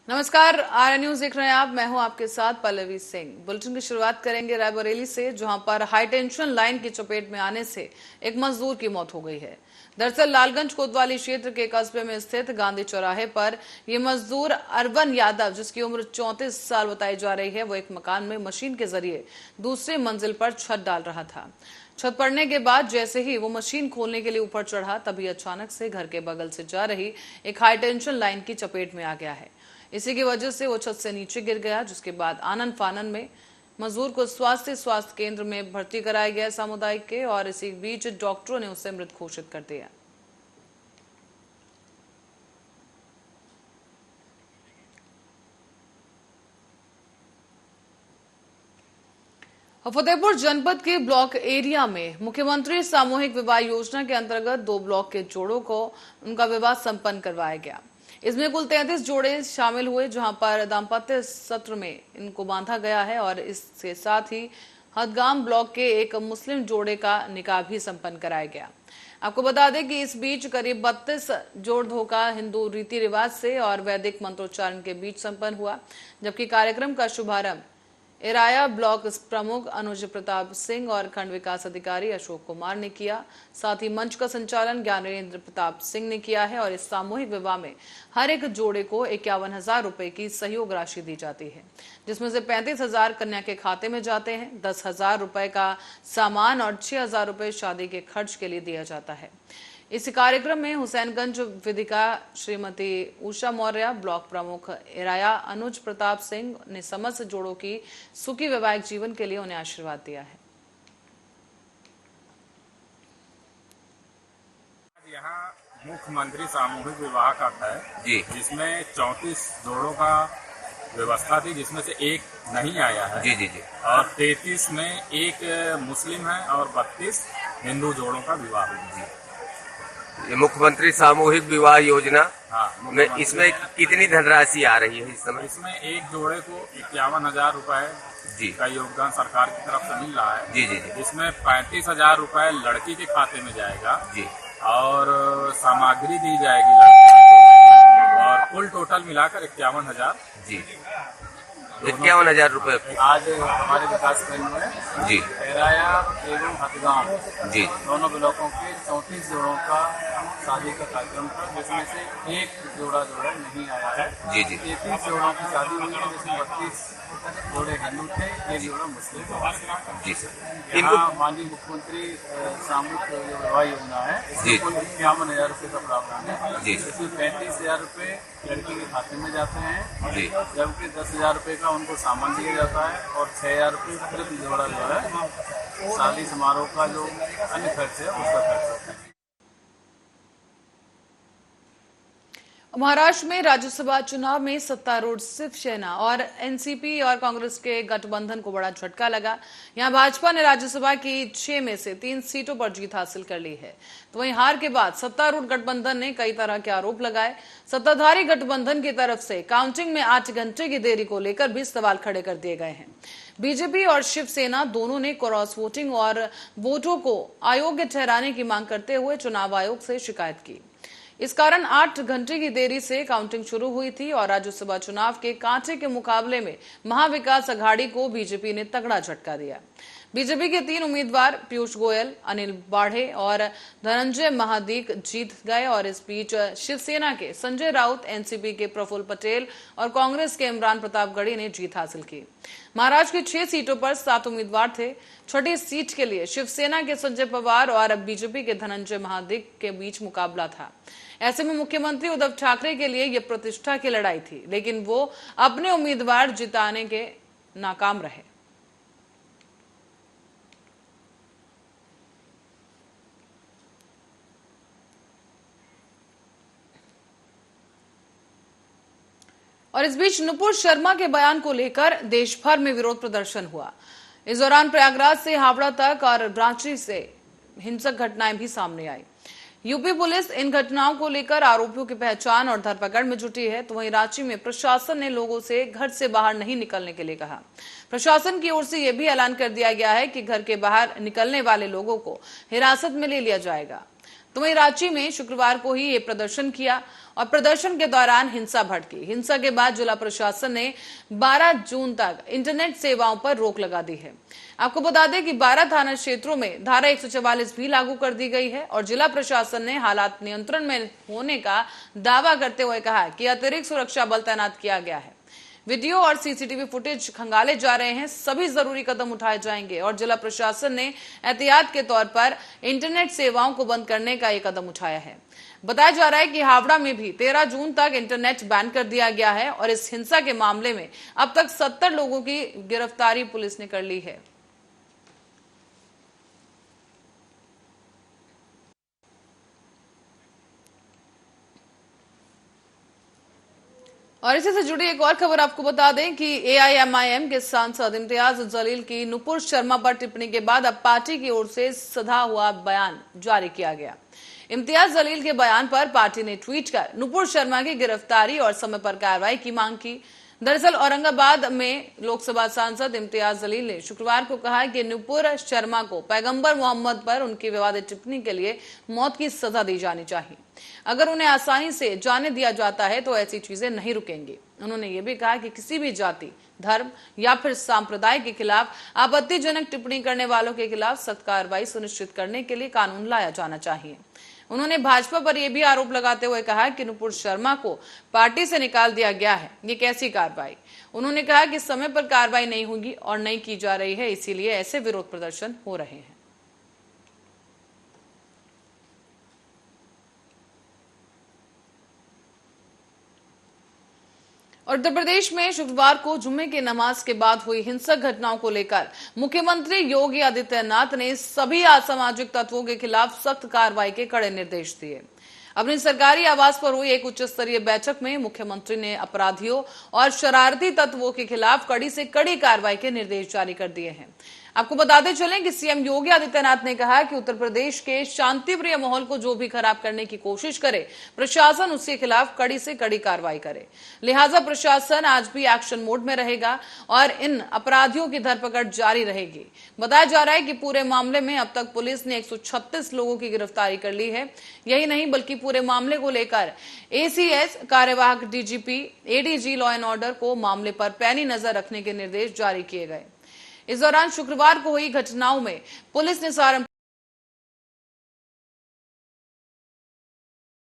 नमस्कार, आर्य न्यूज देख रहे हैं आप। मैं हूं आपके साथ पल्लवी सिंह। बुलेटिन की शुरुआत करेंगे रायबरेली से, जहां पर हाई टेंशन लाइन की चपेट में आने से एक मजदूर की मौत हो गई है। दरअसल लालगंज कोतवाली क्षेत्र के कस्बे में स्थित गांधी चौराहे पर यह मजदूर अरवन यादव, जिसकी उम्र 34 साल बताई जा रही है, वो एक मकान में मशीन के जरिए दूसरे मंजिल पर छत डाल रहा था। छत पड़ने के बाद जैसे ही वो मशीन खोलने के लिए ऊपर चढ़ा, तभी अचानक से घर के बगल से जा रही एक हाई टेंशन लाइन की चपेट में आ गया है। इसी की वजह से वो छत से नीचे गिर गया, जिसके बाद आनन फानन में मजदूर को स्वास्थ्य केंद्र में भर्ती कराया गया सामुदायिक के, और इसी बीच डॉक्टरों ने उसे मृत घोषित कर दिया। फतेहपुर जनपद के ब्लॉक एरिया में मुख्यमंत्री सामूहिक विवाह योजना के अंतर्गत 2 ब्लॉक के जोड़ों को उनका विवाह संपन्न करवाया गया। इसमें कुल 33 जोड़े शामिल हुए, जहां पर दाम्पत्य सत्र में इनको बांधा गया है, और इसके साथ ही हदगाम ब्लॉक के एक मुस्लिम जोड़े का निकाह भी संपन्न कराया गया। आपको बता दें कि इस बीच करीब 32 जोड़ धोखा हिंदू रीति रिवाज से और वैदिक मंत्रोच्चारण के बीच संपन्न हुआ, जबकि कार्यक्रम का शुभारंभ एराया ब्लॉक प्रमुख अनुज प्रताप सिंह और खंड विकास अधिकारी अशोक कुमार ने किया। साथ ही मंच का संचालन ज्ञानेन्द्र प्रताप सिंह ने किया है, और इस सामूहिक विवाह में हर एक जोड़े को 51,000 रुपए की सहयोग राशि दी जाती है, जिसमें से 35,000 कन्या के खाते में जाते हैं, 10,000 रुपए का सामान और 6,000 रुपए शादी के खर्च के लिए दिया जाता है। इस कार्यक्रम में हुसैनगंज विदिका श्रीमती उषा मौर्य, ब्लॉक प्रमुख एराया अनुज प्रताप सिंह ने समस्त जोड़ों की सुखी वैवाहिक जीवन के लिए उन्हें आशीर्वाद दिया है। यहाँ मुख्यमंत्री सामूहिक विवाह का है जी, जिसमें 34 जोड़ों का व्यवस्था थी, जिसमें से एक नहीं आया है जी जी जी, और 33 में एक मुस्लिम है और 32 हिंदू जोड़ों का विवाह हुआ जी। ये मुख्यमंत्री सामूहिक विवाह योजना में इसमें कितनी धनराशि आ रही है इस समय? इसमें एक जोड़े को 51,000 रुपए जी का योगदान सरकार की तरफ से मिल रहा है जी जी जी। इसमें 35,000 रुपए लड़की के खाते में जाएगा जी, और सामग्री दी जाएगी लड़की को, और कुल टोटल मिलाकर 51,000 जी। 51,000 रुपए आज हमारे विकास खंड में जी एराया एवं हदगांव जी दोनों ब्लॉकों के 34 जोड़ों का शादी का कार्यक्रम था, जिसमें से एक जोड़ा नहीं आया है जी जी। 33 जोड़ों की शादी हुई है, जिसमें 32 जोड़े हिंदू थे, एक जोड़ा मुस्लिम जी सर। यहाँ माननीय मुख्यमंत्री सामूहिक विवाह योजना है, इसमें कुल 51,000 रुपए का प्रावधान है जी। इसमें 35,000 रुपए लड़की के खाते में जाते हैं जी, जबकि 10,000 रुपए का उनको सामान दिया जाता है, और 6,000 रुपए प्रति जोड़ा जो है शादी समारोह का जो अन्य खर्च है उसका खर्च होता है। महाराष्ट्र में राज्यसभा चुनाव में सत्तारूढ़ शिवसेना और एनसीपी और कांग्रेस के गठबंधन को बड़ा झटका लगा। यहां भाजपा ने राज्यसभा की 6 में से 3 सीटों पर जीत हासिल कर ली है, तो वहीं हार के बाद सत्तारूढ़ गठबंधन ने कई तरह के आरोप लगाए। सत्ताधारी गठबंधन की तरफ से काउंटिंग में 8 घंटे की देरी को लेकर भी सवाल खड़े कर दिए गए हैं। बीजेपी और शिवसेना दोनों ने क्रॉस वोटिंग और वोटों को अयोग्य ठहराने की मांग करते हुए चुनाव आयोग से शिकायत की। इस कारण 8 घंटे की देरी से काउंटिंग शुरू हुई थी, और राज्यसभा चुनाव के कांटे के मुकाबले में महाविकास अघाड़ी को बीजेपी ने तगड़ा झटका दिया। बीजेपी के 3 उम्मीदवार पीयूष गोयल, अनिल बाढ़े और धनंजय महादिक जीत गए, और इस बीच शिवसेना के संजय राउत, एनसीपी के प्रफुल्ल पटेल और कांग्रेस के इमरान प्रतापगढ़ी ने जीत हासिल की। महाराष्ट्र की 6 सीटों पर 7 उम्मीदवार थे। छठी सीट के लिए शिवसेना के संजय पवार और बीजेपी के धनंजय महादिक के बीच मुकाबला था। ऐसे में मुख्यमंत्री उद्धव ठाकरे के लिए यह प्रतिष्ठा की लड़ाई थी, लेकिन वो अपने उम्मीदवार जिताने के नाकाम रहे। और इस बीच नुपुर शर्मा के बयान को लेकर देश भर में विरोध प्रदर्शन हुआ। इस दौरान प्रयागराज से हावड़ा तक और रांची से हिंसक घटनाएं भी सामने आई। यूपी पुलिस इन घटनाओं को लेकर आरोपियों की पहचान और धरपकड़ में जुटी है, तो वहीं रांची में प्रशासन ने लोगों से घर से बाहर नहीं निकलने के लिए कहा। प्रशासन की ओर से यह भी ऐलान कर दिया गया है कि घर के बाहर निकलने वाले लोगों को हिरासत में ले लिया जाएगा। तो वहीं रांची में शुक्रवार को ही ये प्रदर्शन किया, और प्रदर्शन के दौरान हिंसा भड़की। हिंसा के बाद जिला प्रशासन ने 12 जून तक इंटरनेट सेवाओं पर रोक लगा दी है। आपको बता दें कि 12 थाना क्षेत्रों में धारा 144 भी लागू कर दी गई है और जिला प्रशासन ने हालात नियंत्रण में होने का दावा करते हुए कहा कि अतिरिक्त सुरक्षा बल तैनात किया गया है। वीडियो और सीसीटीवी फुटेज खंगाले जा रहे हैं, सभी जरूरी कदम उठाए जाएंगे और जिला प्रशासन ने एहतियात के तौर पर इंटरनेट सेवाओं को बंद करने का एक कदम उठाया है। बताया जा रहा है कि हावड़ा में भी 13 जून तक इंटरनेट बैन कर दिया गया है और इस हिंसा के मामले में अब तक 70 लोगों की गिरफ्तारी पुलिस ने कर ली है। और इसी से जुड़ी एक और खबर आपको बता दें कि एआईएमआईएम के सांसद इम्तियाज जलील की नुपुर शर्मा पर टिप्पणी के बाद अब पार्टी की ओर से सधा हुआ बयान जारी किया गया। इम्तियाज जलील के बयान पर पार्टी ने ट्वीट कर नुपुर शर्मा की गिरफ्तारी और समय पर कार्रवाई की मांग की। दरअसल औरंगाबाद में लोकसभा सांसद इम्तियाज जलील ने शुक्रवार को कहा कि नुपुर शर्मा को पैगंबर मोहम्मद पर उनकी विवादित टिप्पणी के लिए मौत की सजा दी जानी चाहिए। अगर उन्हें आसानी से जाने दिया जाता है तो ऐसी चीजें नहीं रुकेंगी। उन्होंने ये भी कहा कि किसी भी जाति, धर्म या फिर संप्रदाय के खिलाफ आपत्तिजनक टिप्पणी करने वालों के खिलाफ सख्त कार्रवाई सुनिश्चित करने के लिए कानून लाया जाना चाहिए। उन्होंने भाजपा पर यह भी आरोप लगाते हुए कहा कि नुपुर शर्मा को पार्टी से निकाल दिया गया है, ये कैसी कार्रवाई। उन्होंने कहा कि समय पर कार्रवाई नहीं होगी और नहीं की जा रही है, इसीलिए ऐसे विरोध प्रदर्शन हो रहे हैं। और उत्तर प्रदेश में शुक्रवार को जुम्मे की नमाज के बाद हुई हिंसक घटनाओं को लेकर मुख्यमंत्री योगी आदित्यनाथ ने सभी असामाजिक तत्वों के खिलाफ सख्त कार्रवाई के कड़े निर्देश दिए। अपनी सरकारी आवास पर हुई एक उच्च स्तरीय बैठक में मुख्यमंत्री ने अपराधियों और शरारती तत्वों के खिलाफ कड़ी से कड़ी कार्रवाई के निर्देश जारी कर दिए हैं। आपको बताते चलें कि सीएम योगी आदित्यनाथ ने कहा कि उत्तर प्रदेश के शांतिप्रिय माहौल को जो भी खराब करने की कोशिश करे, प्रशासन उसके खिलाफ कड़ी से कड़ी कार्रवाई करे। लिहाजा प्रशासन आज भी एक्शन मोड में रहेगा और इन अपराधियों की धरपकड़ जारी रहेगी। बताया जा रहा है कि पूरे मामले में अब तक पुलिस ने 136 लोगों की गिरफ्तारी कर ली है। यही नहीं बल्कि पूरे मामले को लेकर एसीएस, कार्यवाहक DGP, ADG law and order को मामले पर पैनी नजर रखने के निर्देश जारी किए गए। इस दौरान शुक्रवार को हुई घटनाओं में पुलिस ने सहारनपुर